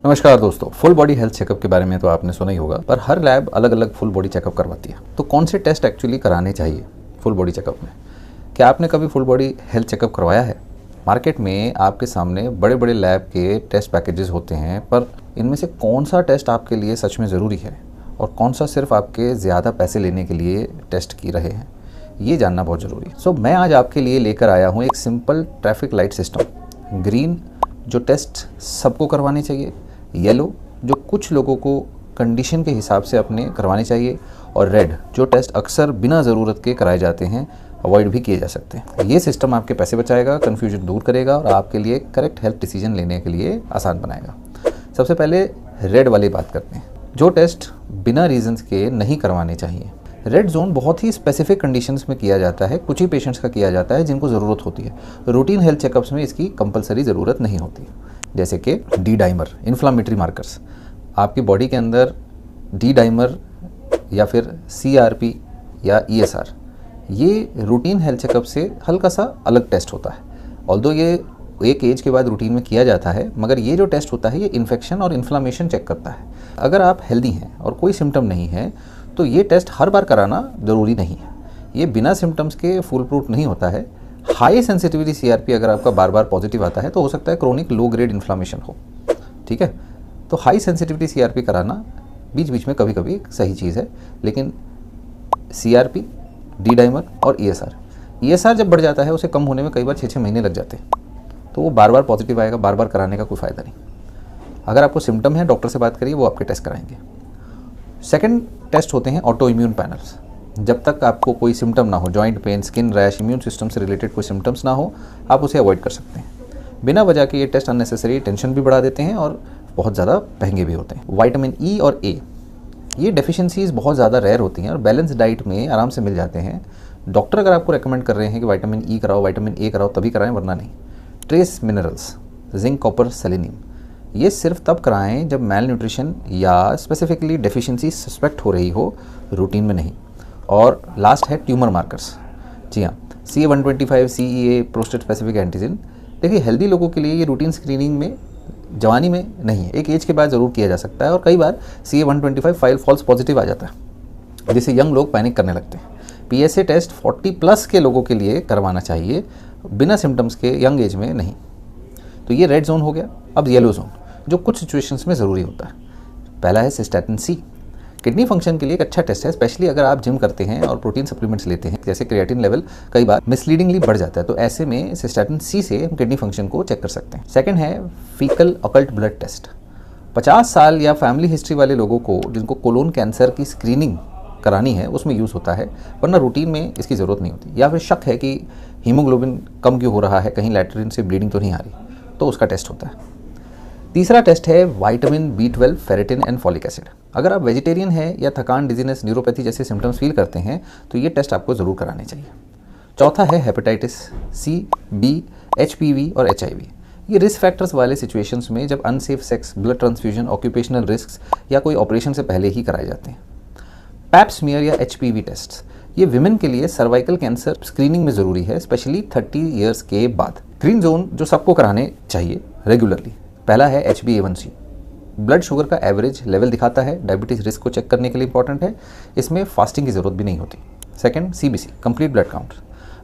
नमस्कार दोस्तों, full body health checkup के बारे में तो आपने सुना ही होगा, पर हर लैब अलग अलग फुल बॉडी चेकअप करवाती है। तो कौन से टेस्ट एक्चुअली कराने चाहिए फुल बॉडी चेकअप में? क्या आपने कभी फुल बॉडी हेल्थ चेकअप करवाया है? मार्केट में आपके सामने बड़े बड़े लैब के टेस्ट पैकेजेस होते हैं, पर इनमें से कौन सा टेस्ट आपके लिए सच में ज़रूरी है और कौन सा सिर्फ आपके ज़्यादा पैसे लेने के लिए टेस्ट की रहे हैं, ये जानना बहुत ज़रूरी है। सो मैं आज आपके लिए लेकर आया हूँ एक simple traffic light system. Green जो टेस्ट सबको करवाने चाहिए, येलो जो कुछ लोगों को कंडीशन के हिसाब से अपने करवाने चाहिए, और रेड जो टेस्ट अक्सर बिना ज़रूरत के कराए जाते हैं, अवॉइड भी किए जा सकते हैं। ये सिस्टम आपके पैसे बचाएगा, कन्फ्यूजन दूर करेगा और आपके लिए करेक्ट हेल्थ डिसीजन लेने के लिए आसान बनाएगा। सबसे पहले रेड वाली बात करते हैं, जो टेस्ट बिना रीजंस के नहीं करवाने चाहिए। रेड जोन बहुत ही स्पेसिफिक कंडीशंस में किया जाता है, कुछ ही पेशेंट्स का किया जाता है जिनको ज़रूरत होती है। रूटीन हेल्थ चेकअप्स में इसकी कंपलसरी ज़रूरत नहीं होती। जैसे कि डी डाइमर, इन्फ्लामेटरी मार्कर्स, आपकी बॉडी के अंदर डी डाइमर या फिर CRP या ESR, ये रूटीन हेल्थ चेकअप से हल्का सा अलग टेस्ट होता है। ऑल्दो ये एक एज के बाद रूटीन में किया जाता है, मगर ये जो टेस्ट होता है ये इन्फेक्शन और इन्फ्लामेशन चेक करता है। अगर आप हेल्दी हैं और कोई सिम्टम नहीं है तो ये टेस्ट हर बार कराना ज़रूरी नहीं है। ये बिना सिम्टम्स के फुल प्रूफ नहीं होता है। हाई सेंसिटिविटी CRP अगर आपका बार बार पॉजिटिव आता है तो हो सकता है क्रोनिक लो ग्रेड इन्फ्लामेशन हो, ठीक है। तो हाई सेंसिटिविटी CRP कराना बीच बीच में कभी सही चीज़ है, लेकिन CRP, डी डाइमर और ESR जब बढ़ जाता है उसे कम होने में कई बार 6-6 महीने लग जाते हैं, तो वो बार बार पॉजिटिव आएगा, बार बार कराने का कोई फ़ायदा नहीं। अगर आपको सिम्टम है, डॉक्टर से बात करिए, वो आपके टेस्ट कराएंगे। सेकेंड टेस्ट होते हैं ऑटो इम्यून पैनल्स। जब तक आपको कोई सिम्टम ना हो, joint pain, skin rash, immune system से रिलेटेड कोई सिम्टम्स ना हो, आप उसे अवॉइड कर सकते हैं। बिना वजह के ये टेस्ट अननेसेसरी टेंशन भी बढ़ा देते हैं और बहुत ज़्यादा महंगे भी होते हैं। विटामिन E और A, ये डेफिशिएंसीज बहुत ज़्यादा रेयर होती हैं और बैलेंस डाइट में आराम से मिल जाते हैं। डॉक्टर अगर आपको रेकमेंड कर रहे हैं कि विटामिन E कराओ, विटामिन A कराओ, तभी कराएं, वरना नहीं। Trace minerals, zinc, copper, selenium, ये सिर्फ तब कराएं जब मेल न्यूट्रिशन या स्पेसिफिकली डेफिशिएंसी सस्पेक्ट हो रही हो, रूटीन में नहीं। और लास्ट है ट्यूमर मार्कर्स। जी हाँ, CA-125, CEA, prostate specific antigen. देखिए, हेल्दी लोगों के लिए ये रूटीन स्क्रीनिंग में जवानी में नहीं है, एक एज के बाद ज़रूर किया जा सकता है, और कई बार CA-125 फॉल्स पॉजिटिव आ जाता है, जिससे यंग लोग पैनिक करने लगते हैं। PSA टेस्ट 40+ के लोगों के लिए करवाना चाहिए, बिना सिम्टम्स के, यंग एज में नहीं। तो ये रेड जोन हो गया। अब येलो जोन, जो कुछ सिचुएशंस में ज़रूरी होता है। पहला है सिस्टैटिन C। किडनी फंक्शन के लिए एक अच्छा टेस्ट है, स्पेशली अगर आप जिम करते हैं और प्रोटीन सप्लीमेंट्स लेते हैं, जैसे क्रिएटिन लेवल कई बार मिसलीडिंगली बढ़ जाता है, तो ऐसे में सिस्टैटिन C से हम किडनी फंक्शन को चेक कर सकते हैं। सेकंड है फीकल ऑकल्ट ब्लड टेस्ट। 50 साल या फैमिली हिस्ट्री वाले लोगों को, जिनको कोलोन कैंसर की स्क्रीनिंग करानी है, उसमें यूज़ होता है, वरना रूटीन में इसकी ज़रूरत नहीं होती। या फिर शक है कि हीमोग्लोबिन कम क्यों हो रहा है, कहीं लैट्रिन से ब्लीडिंग तो नहीं आ रही, तो उसका टेस्ट होता है। तीसरा टेस्ट है vitamin B12, ferritin and folic acid. अगर आप वेजिटेरियन हैं या थकान, डिजीनेस, न्यूरोपैथी जैसे सिम्टम्स फील करते हैं तो ये टेस्ट आपको ज़रूर कराने चाहिए। चौथा है हेपेटाइटिस C, B, HPV और HIV। ये रिस्क फैक्टर्स वाले सिचुएशंस में जब unsafe sex, blood transfusion, occupational risk या कोई ऑपरेशन से पहले ही कराए जाते हैं। पैप स्मीयर या HPV टेस्ट, ये विमेन के लिए सर्वाइकल कैंसर स्क्रीनिंग में ज़रूरी है, स्पेशली 30 ईयर्स के बाद। ग्रीन जोन जो सबको कराने चाहिए रेगुलरली, पहला है HbA1c। ब्लड शुगर का एवरेज लेवल दिखाता है, डायबिटीज़ रिस्क को चेक करने के लिए इंपॉर्टेंट है, इसमें फास्टिंग की ज़रूरत भी नहीं होती। Second CBC, complete blood count,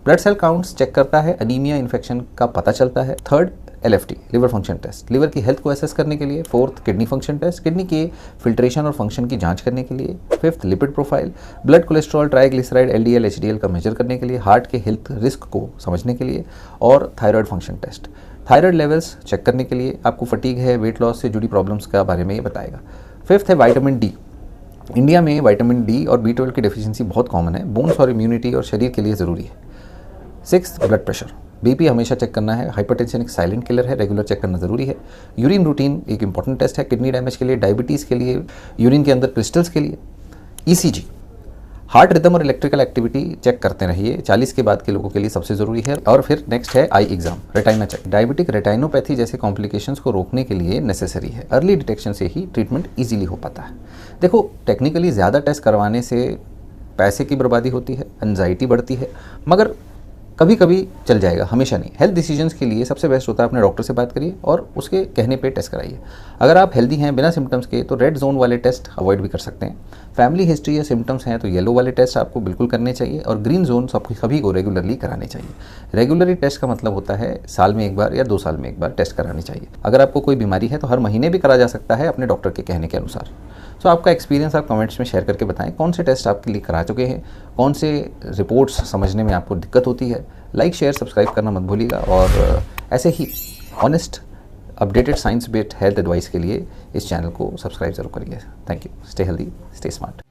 blood cell counts check करता है, अनीमिया, इन्फेक्शन का पता चलता है। Third LFT, liver function test, liver की हेल्थ को एसेस करने के लिए। Fourth kidney function test, kidney के फिल्ट्रेशन और फंक्शन की जांच करने के लिए। Fifth lipid profile, blood cholesterol, triglyceride, LDL, HDL का मेजर करने के लिए, हार्ट के हेल्थ रिस्क को समझने के लिए। और thyroid function test, thyroid levels check करने के लिए, आपको फटीग है, वेट लॉस से जुड़ी प्रॉब्लम्स का बारे में ये बताएगा। फिफ्थ है विटामिन D। इंडिया में विटामिन D और B12 की डेफिशिएंसी बहुत कॉमन है, बोन्स और इम्यूनिटी और शरीर के लिए ज़रूरी है। सिक्स्थ ब्लड प्रेशर, BP हमेशा चेक करना है। हाइपरटेंशन एक साइलेंट किलर है, रेगुलर चेक करना ज़रूरी है। यूरिन रूटीन एक इंपॉर्टेंट टेस्ट है, किडनी डैमेज के लिए, डायबिटीज़ के लिए, यूरिन के अंदर क्रिस्टल्स के लिए। ECG, हार्ट रिदम और इलेक्ट्रिकल एक्टिविटी चेक करते रहिए, 40 के बाद के लोगों के लिए सबसे ज़रूरी है। और फिर नेक्स्ट है eye exam, retina check, diabetic retinopathy जैसे कॉम्प्लिकेशंस को रोकने के लिए नेसेसरी है। अर्ली डिटेक्शन से ही ट्रीटमेंट ईजिली हो पाता है। देखो, टेक्निकली ज़्यादा टेस्ट करवाने से पैसे की बर्बादी होती है, एंजाइटी बढ़ती है, मगर कभी कभी चल जाएगा, हमेशा नहीं। हेल्थ डिसीजंस के लिए सबसे बेस्ट होता है अपने डॉक्टर से बात करिए और उसके कहने पे टेस्ट कराइए। अगर आप हेल्दी हैं बिना सिम्टम्स के तो रेड जोन वाले टेस्ट अवॉइड भी कर सकते हैं। फैमिली हिस्ट्री या सिम्टम्स हैं तो येलो वाले टेस्ट आपको बिल्कुल करने चाहिए और ग्रीन जोन सभी को रेगुलरली कराने चाहिए। रेगुलरली टेस्ट का मतलब होता है साल में एक बार या 2 साल में एक बार टेस्ट कराने चाहिए। अगर आपको कोई बीमारी है तो हर महीने भी करा जा सकता है अपने डॉक्टर के कहने के अनुसार। सो आपका एक्सपीरियंस आप कमेंट्स में शेयर करके बताएं, कौन से टेस्ट आपके लिए करा चुके हैं, कौन से रिपोर्ट्स समझने में आपको दिक्कत होती है। लाइक शेयर सब्सक्राइब करना मत भूलिएगा और ऐसे ही honest updated science based health advice के लिए इस चैनल को सब्सक्राइब जरूर करिए। Thank you. Stay healthy, stay smart.